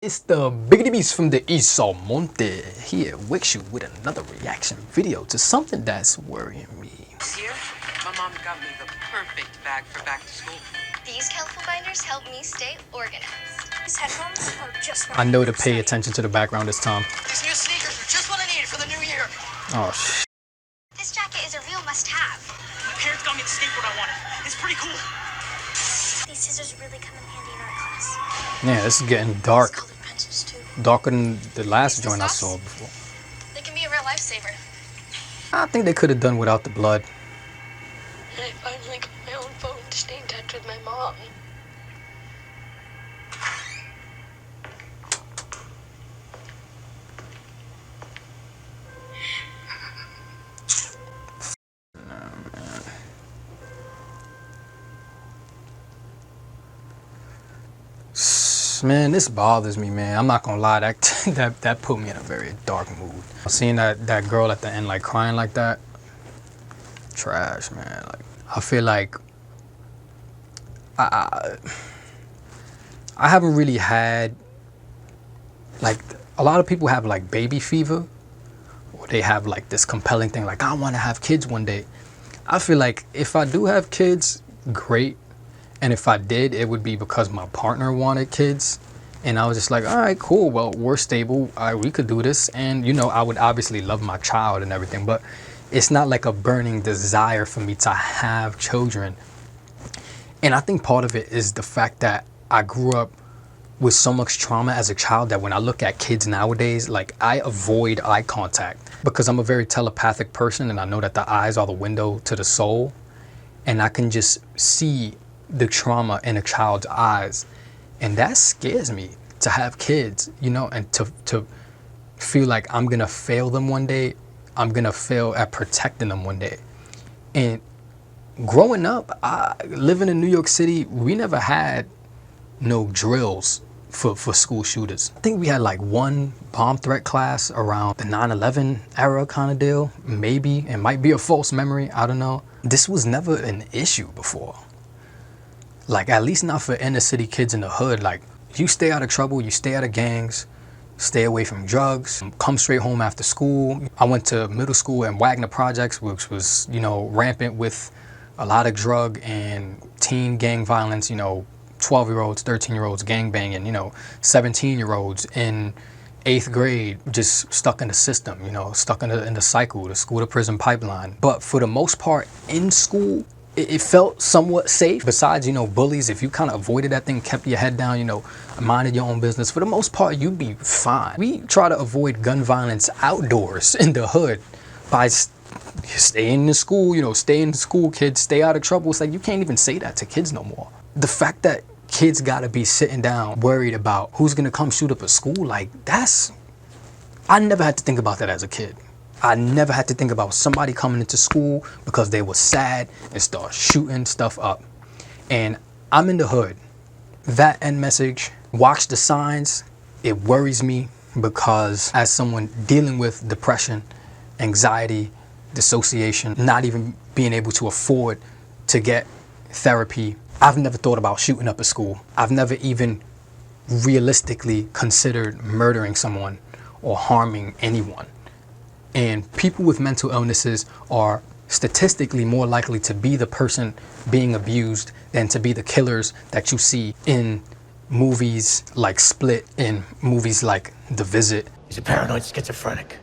It's the Biggity Beast from the East Almonte here with you with another reaction video to something that's worrying me. This year, my mom got me the perfect bag for back to school. These colorful binders help me stay organized. These headphones are just I know to pay attention to the background this time. These new sneakers are just what I needed for the new year. Oh shit. This jacket is a real must-have. My parents got me the skateboard I wanted. It's pretty cool. These scissors really come in handy in art class. Yeah, this is getting dark. These colored pencils too. Darker than the last joint I saw before. They can be a real lifesaver. I think they could have done without the blood. And I finally got my own phone to stay in touch with my mom. Man, this bothers me, man. I'm not gonna lie, that put me in a very dark mood. Seeing that girl at the end like crying like that, trash, man. Like I feel like I haven't really had, like, a lot of people have like baby fever, or they have like this compelling thing like I want to have kids one day. I feel like if I do have kids, great. And if I did, it would be because my partner wanted kids. And I was just like, all right, cool. Well, we're stable. We could do this. And, you know, I would obviously love my child and everything. But it's not like a burning desire for me to have children. And I think part of it is the fact that I grew up with so much trauma as a child that when I look at kids nowadays, like, I avoid eye contact because I'm a very telepathic person. And I know that the eyes are the window to the soul. And I can just see the trauma in a child's eyes, and that scares me to have kids, you know, and to feel like I'm gonna fail them one day. I'm gonna fail at protecting them one day. And growing up, living in New York City, we never had no drills for school shooters. I think we had like one bomb threat class around the 9/11 era kind of deal. Maybe it might be a false memory, I don't know. This was never an issue before. Like, at least not for inner city kids in the hood. Like, you stay out of trouble, you stay out of gangs, stay away from drugs, come straight home after school. I went to middle school in Wagner Projects, which was, you know, rampant with a lot of drug and teen gang violence, you know, 12-year-olds, 13-year-olds gang banging, you know, 17-year-olds in 8th grade just stuck in the system, you know, stuck in the cycle, the school to prison pipeline. But for the most part in school, it felt somewhat safe. Besides, you know, bullies, if you kind of avoided that thing, kept your head down, you know, minded your own business, for the most part, you'd be fine. We try to avoid gun violence outdoors in the hood by staying in school, you know, stay in school, kids, stay out of trouble. It's like, you can't even say that to kids no more. The fact that kids gotta be sitting down worried about who's gonna come shoot up a school, like, I never had to think about that as a kid. I never had to think about somebody coming into school because they were sad and start shooting stuff up. And I'm in the hood. That end message, watch the signs, it worries me because as someone dealing with depression, anxiety, dissociation, not even being able to afford to get therapy, I've never thought about shooting up a school. I've never even realistically considered murdering someone or harming anyone. And people with mental illnesses are statistically more likely to be the person being abused than to be the killers that you see in movies like Split, in movies like The Visit. He's a paranoid schizophrenic,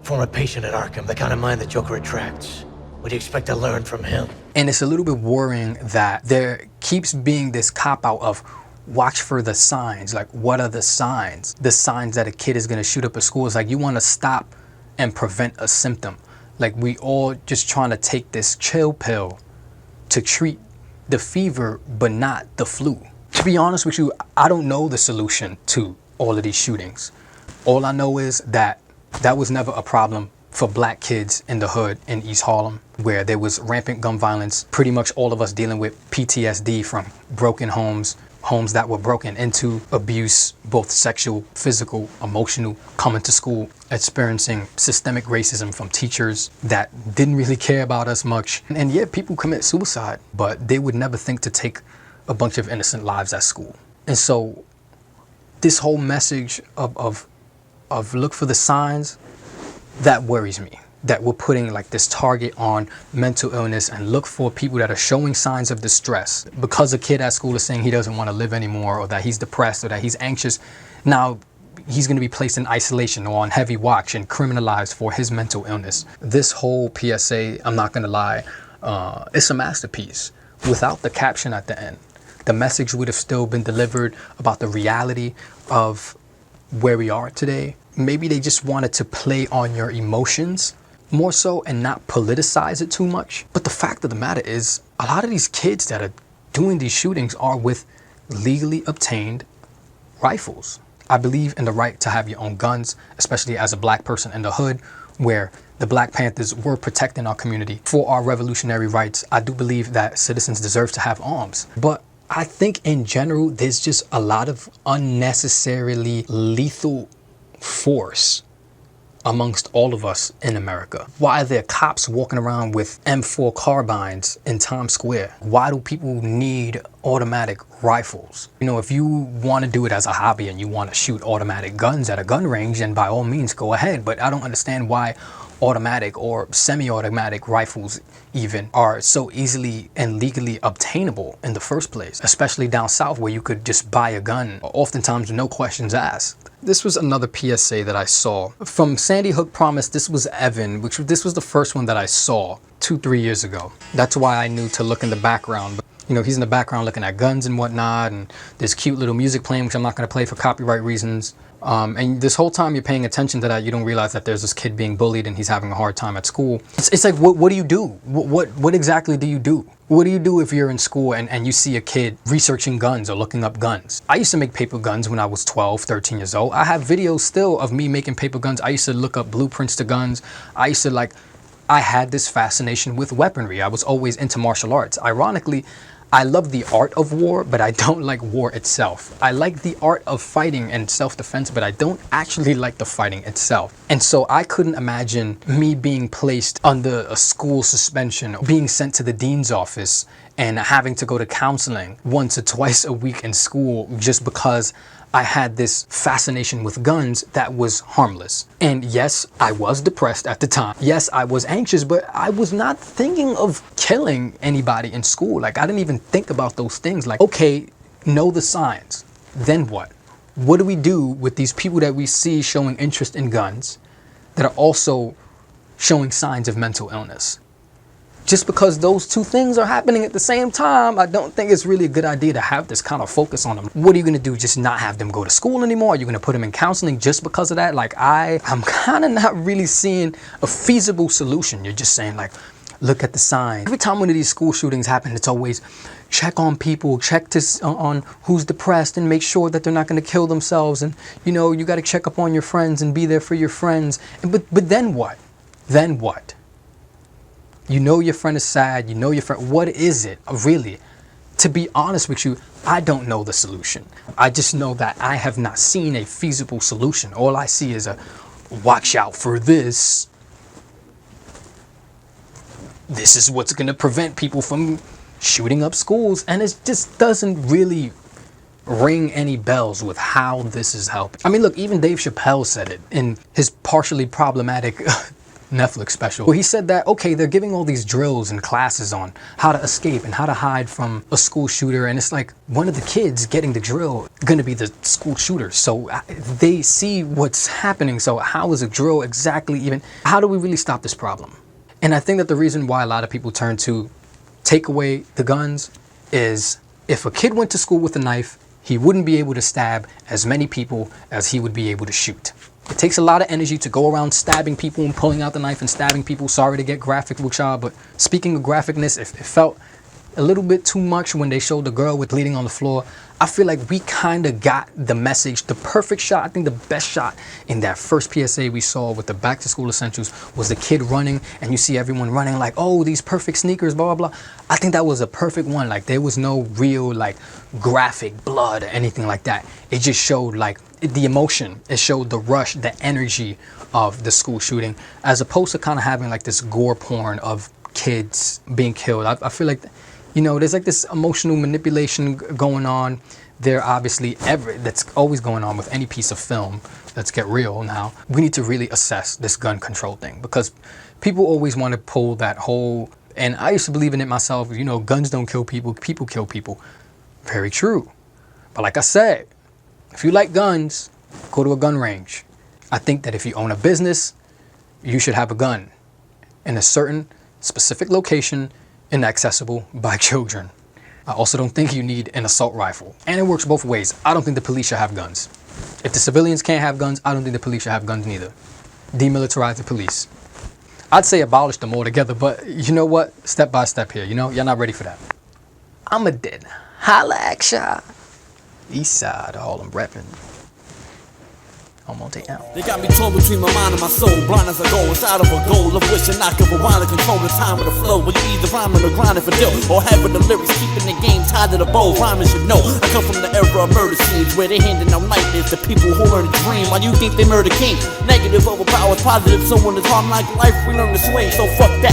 former patient at Arkham, the kind of mind the Joker attracts. What do you expect to learn from him? And it's a little bit worrying that there keeps being this cop-out of watch for the signs. Like, what are the signs? The signs that a kid is gonna shoot up a school. It's like you wanna stop and prevent a symptom. Like, we all just trying to take this chill pill to treat the fever, but not the flu. To be honest with you, I don't know the solution to all of these shootings. All I know is that that was never a problem for black kids in the hood in East Harlem, where there was rampant gun violence. Pretty much all of us dealing with PTSD from broken homes, homes that were broken into, abuse, both sexual, physical, emotional, coming to school, experiencing systemic racism from teachers that didn't really care about us much. And yeah, people commit suicide, but they would never think to take a bunch of innocent lives at school. And so this whole message of look for the signs, that worries me. That we're putting like this target on mental illness and look for people that are showing signs of distress. Because a kid at school is saying he doesn't want to live anymore, or that he's depressed, or that he's anxious, now he's going to be placed in isolation or on heavy watch and criminalized for his mental illness. This whole PSA, I'm not going to lie, it's a masterpiece. Without the caption at the end, the message would have still been delivered about the reality of where we are today. Maybe they just wanted to play on your emotions more so and not politicize it too much. But the fact of the matter is, a lot of these kids that are doing these shootings are with legally obtained rifles. I believe in the right to have your own guns, especially as a black person in the hood, where the Black Panthers were protecting our community for our revolutionary rights. I do believe that citizens deserve to have arms. But I think in general, there's just a lot of unnecessarily lethal force amongst all of us in America. Why are there cops walking around with M4 carbines in Times Square? Why do people need automatic rifles? You know, if you want to do it as a hobby and you want to shoot automatic guns at a gun range, then by all means go ahead. But I don't understand why automatic or semi-automatic rifles even are so easily and legally obtainable in the first place, especially down south where you could just buy a gun oftentimes with no questions asked. This was another PSA that I saw from Sandy Hook Promise. This was Evan, this was the first one that I saw 2-3 years ago. That's why I knew to look in the background. You know, he's in the background looking at guns and whatnot, and there's cute little music playing, which I'm not going to play for copyright reasons. And this whole time you're paying attention to that, you don't realize that there's this kid being bullied and he's having a hard time at school. It's like, what do you do? What exactly do you do? What do you do if you're in school and you see a kid researching guns or looking up guns? I used to make paper guns when I was 12, 13 years old. I have videos still of me making paper guns. I used to look up blueprints to guns. I had this fascination with weaponry. I was always into martial arts. Ironically, I love the art of war, but I don't like war itself. I like the art of fighting and self-defense, but I don't actually like the fighting itself. And so I couldn't imagine me being placed under a school suspension, being sent to the dean's office, and having to go to counseling once or twice a week in school just because I had this fascination with guns that was harmless. And yes, I was depressed at the time. Yes, I was anxious, but I was not thinking of killing anybody in school. Like, I didn't even think about those things. Like, okay, know the signs. Then what? What do we do with these people that we see showing interest in guns that are also showing signs of mental illness? Just because those two things are happening at the same time, I don't think it's really a good idea to have this kind of focus on them. What are you going to do? Just not have them go to school anymore? Are you going to put them in counseling just because of that? Like, I'm kind of not really seeing a feasible solution. You're just saying, like, look at the signs. Every time one of these school shootings happen, it's always check on people, check on who's depressed and make sure that they're not going to kill themselves. And, you know, you got to check up on your friends and be there for your friends. But then what? Then what? You know your friend is sad, you know your friend, what is it really? To be honest with you, I don't know the solution. I just know that I have not seen a feasible solution. All I see is a watch out for this. This is what's going to prevent people from shooting up schools. And it just doesn't really ring any bells with how this is helping. I mean, look, even Dave Chappelle said it in his partially problematic Netflix special, where he said that, okay, they're giving all these drills and classes on how to escape and how to hide from a school shooter, and it's like one of the kids getting the drill going to be the school shooter. So they see what's happening. So how is a drill exactly even, how do we really stop this problem? And I think that the reason why a lot of people turn to take away the guns is if a kid went to school with a knife, he wouldn't be able to stab as many people as he would be able to shoot. It takes a lot of energy to go around stabbing people and pulling out the knife and stabbing people. Sorry to get graphic with y'all, but speaking of graphicness, it felt a little bit too much when they showed the girl with bleeding on the floor. I feel like we kind of got the message, the perfect shot. I think the best shot in that first PSA we saw with the back to school essentials was the kid running, and you see everyone running like, oh, these perfect sneakers, blah, blah, blah. I think that was a perfect one. Like, there was no real like graphic blood or anything like that. It just showed like the emotion. It showed the rush, the energy of the school shooting, as opposed to kind of having like this gore porn of kids being killed. I feel like, you know, there's like this emotional manipulation going on There obviously that's always going on with any piece of film. Let's get real now. We need to really assess this gun control thing, because people always want to pull that whole, and I used to believe in it myself, you know, guns don't kill people, people kill people. Very true. But like I said, if you like guns, go to a gun range. I think that if you own a business, you should have a gun in a certain specific location, inaccessible by children. I also don't think you need an assault rifle. And it works both ways. I don't think the police should have guns. If the civilians can't have guns, I don't think the police should have guns neither. Demilitarize the police. I'd say abolish them altogether, but you know what? Step by step here, you know? Y'all not ready for that. I'm a dead. Holla action. East side, all I'm repping. Almonte out. They got me torn between my mind and my soul, blind as I go inside of a goal of wishing I could rewind and control the time of the flow. But you either rhyming or grinding for dough, or having the lyrics keeping the game tied to the bow. Rhyming should know I come from the era of murder scenes where they handing out nightmares to people who learn to dream while you think they murder king. Negative overpowers positive, so when it's hard like life we learn to swing. So fuck that,